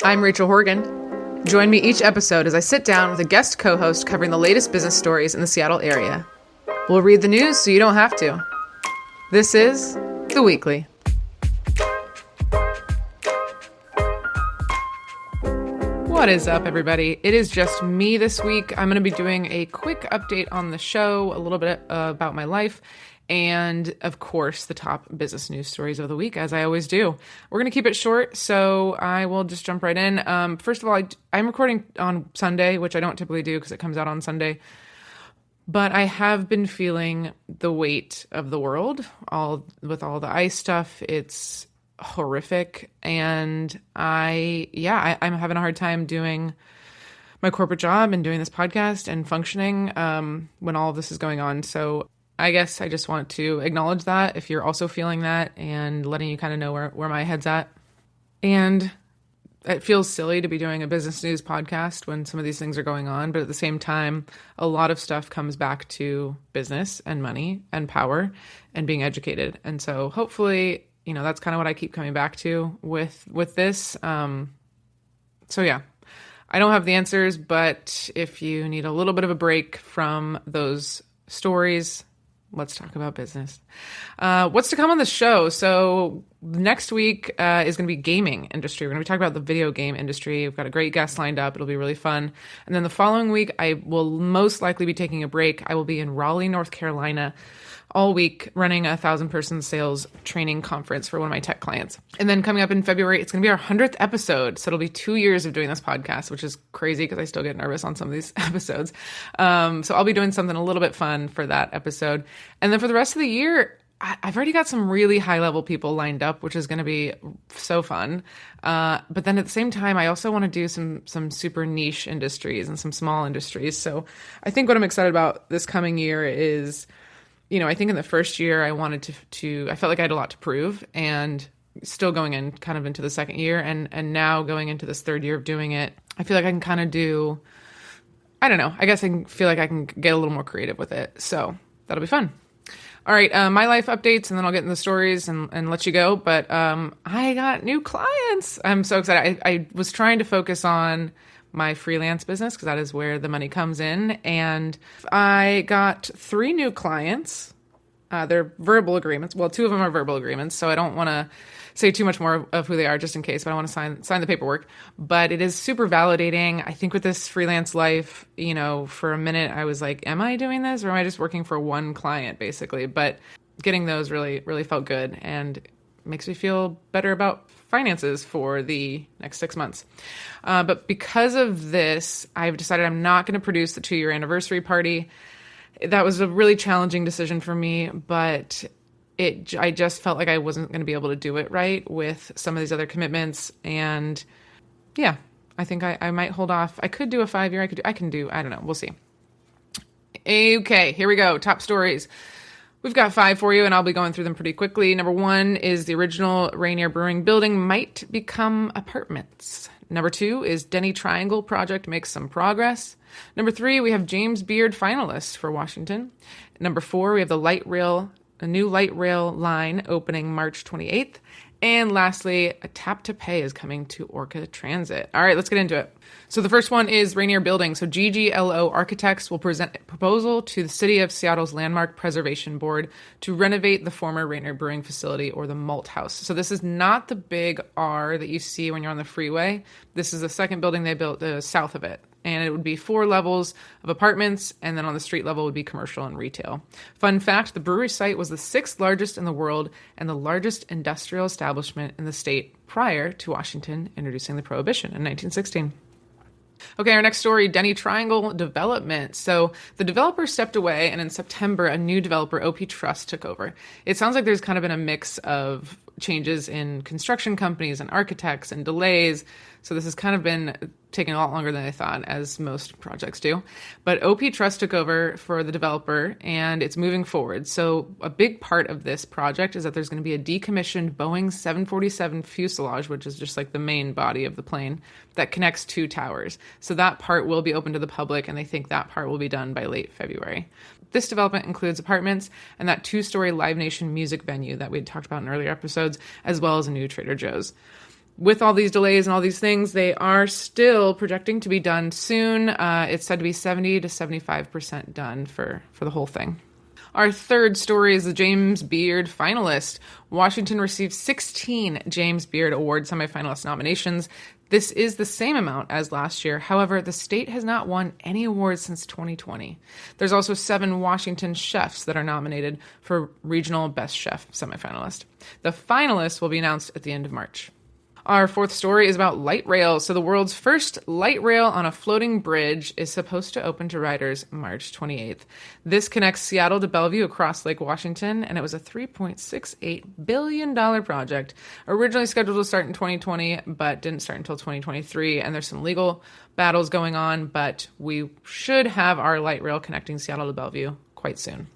I'm Rachel Horgan. Join me each episode as I sit down with a guest co-host covering the latest business stories in the Seattle area. We'll read the news so you don't have to. This is The Weekly. What is up, everybody? It is just me this week. I'm going to be doing a quick update on the show, a little bit about my life, and of course, the top business news stories of the week, as I always do. We're going to keep it short, so I will just jump right in. First of all, I'm recording on Sunday, which I don't typically do because it comes out on Sunday. But I have been feeling the weight of the world, with all the ice stuff. It's horrific. And I'm having a hard time doing my corporate job and doing this podcast and functioning when all of this is going on. So I guess I just want to acknowledge that if you're also feeling that and letting you kind of know where my head's at. And it feels silly to be doing a business news podcast when some of these things are going on, but at the same time, a lot of stuff comes back to business and money and power and being educated. And so hopefully, that's kind of what I keep coming back to with this. So yeah, I don't have the answers, but if you need a little bit of a break from those stories, let's talk about business. What's to come on the show? So next week is going to be gaming industry. We're going to be talking about the video game industry. We've got a great guest lined up. It'll be really fun. And then the following week, I will most likely be taking a break. I will be in Raleigh, North Carolina all week running a 1,000-person sales training conference for one of my tech clients. And then coming up in February, it's going to be our 100th episode. So it'll be 2 years of doing this podcast, which is crazy because I still get nervous on some of these episodes. So I'll be doing something a little bit fun for that episode. And then for the rest of the year, I've already got some really high-level people lined up, which is going to be so fun. But then at the same time, I also want to do some super niche industries and some small industries. So I think what I'm excited about this coming year is, I think in the first year I wanted I felt like I had a lot to prove, and still going in kind of into the second year and now going into this third year of doing it, I feel like I can kind of do, I don't know, I guess I can feel like I can get a little more creative with it. So that'll be fun. All right, my life updates, and then I'll get into the stories and let you go. But I got new clients. I'm so excited. I was trying to focus on my freelance business because that is where the money comes in. And I got 3 new clients. They're verbal agreements. Well, 2 of them are verbal agreements, so I don't want to say too much more of who they are just in case, but I want to sign the paperwork. But it is super validating. I think with this freelance life, for a minute I was like, am I doing this or am I just working for one client basically? But getting those really, really felt good and makes me feel better about finances for the next 6 months. But because of this, I've decided I'm not going to produce the 2-year anniversary party. That was a really challenging decision for me, but I just felt like I wasn't going to be able to do it right with some of these other commitments. And yeah, I think I might hold off. I could do a 5-year. I don't know. We'll see. Okay, here we go. Top stories. We've got 5 for you, and I'll be going through them pretty quickly. Number 1 is the original Rainier Brewing building might become apartments. Number 2 is Denny Triangle project makes some progress. Number 3, we have James Beard finalists for Washington. Number 4, we have a new light rail line opening March 28th. And lastly, a tap to pay is coming to Orca Transit. All right, let's get into it. So the first one is Rainier Building. So GGLO Architects will present a proposal to the City of Seattle's Landmark Preservation Board to renovate the former Rainier Brewing facility, or the Malt House. So this is not the big R that you see when you're on the freeway. This is the second building they built south of it. And it would be 4 levels of apartments, and then on the street level would be commercial and retail. Fun fact, the brewery site was the 6th largest in the world and the largest industrial establishment in the state prior to Washington introducing the Prohibition in 1916. Okay, our next story, Denny Triangle development. So the developer stepped away, and in September, a new developer, OP Trust, took over. It sounds like there's kind of been a mix of changes in construction companies and architects and delays. So this has kind of been taking a lot longer than I thought, as most projects do. But OP Trust took over for the developer, and it's moving forward. So a big part of this project is that there's going to be a decommissioned Boeing 747 fuselage, which is just like the main body of the plane, that connects 2 towers. So that part will be open to the public, and they think that part will be done by late February. This development includes apartments and that 2-story Live Nation music venue that we had talked about in earlier episodes, as well as a new Trader Joe's. with all these delays and all these things, they are still projecting to be done soon. It's said to be 70 to 75% done for the whole thing. Our third story is the James Beard finalist. Washington received 16 James Beard Award semifinalist nominations. This is the same amount as last year. However, the state has not won any awards since 2020. There's also 7 Washington chefs that are nominated for Regional Best Chef semifinalist. The finalists will be announced at the end of March. Our fourth story is about light rail. So the world's first light rail on a floating bridge is supposed to open to riders March 28th. This connects Seattle to Bellevue across Lake Washington, and it was a $3.68 billion project, originally scheduled to start in 2020, but didn't start until 2023. And there's some legal battles going on, but we should have our light rail connecting Seattle to Bellevue quite soon.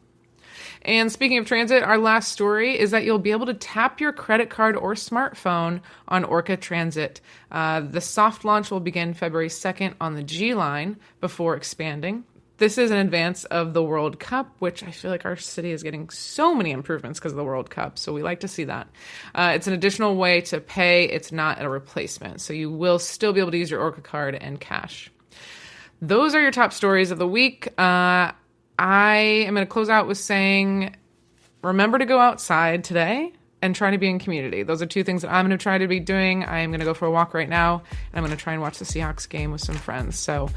And speaking of transit, our last story is that you'll be able to tap your credit card or smartphone on Orca Transit. The soft launch will begin February 2nd on the G line before expanding. This is in advance of the World Cup, which I feel like our city is getting so many improvements because of the World Cup. So we like to see that. It's an additional way to pay. It's not a replacement. So you will still be able to use your Orca card and cash. Those are your top stories of the week. I am going to close out with saying, remember to go outside today and try to be in community. Those are 2 things that I'm going to try to be doing. I am going to go for a walk right now, and I'm going to try and watch the Seahawks game with some friends. So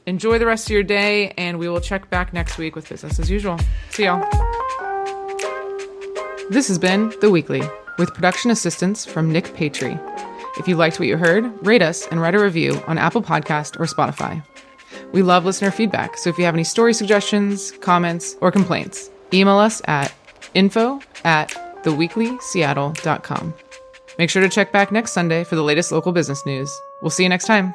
enjoy the rest of your day, and we will check back next week with business as usual. See y'all. This has been The Weekly, with production assistance from Nick Patry. If you liked what you heard, rate us and write a review on Apple Podcast or Spotify. We love listener feedback, so if you have any story suggestions, comments, or complaints, email us at info@theweeklyseattle.com. Make sure to check back next Sunday for the latest local business news. We'll see you next time.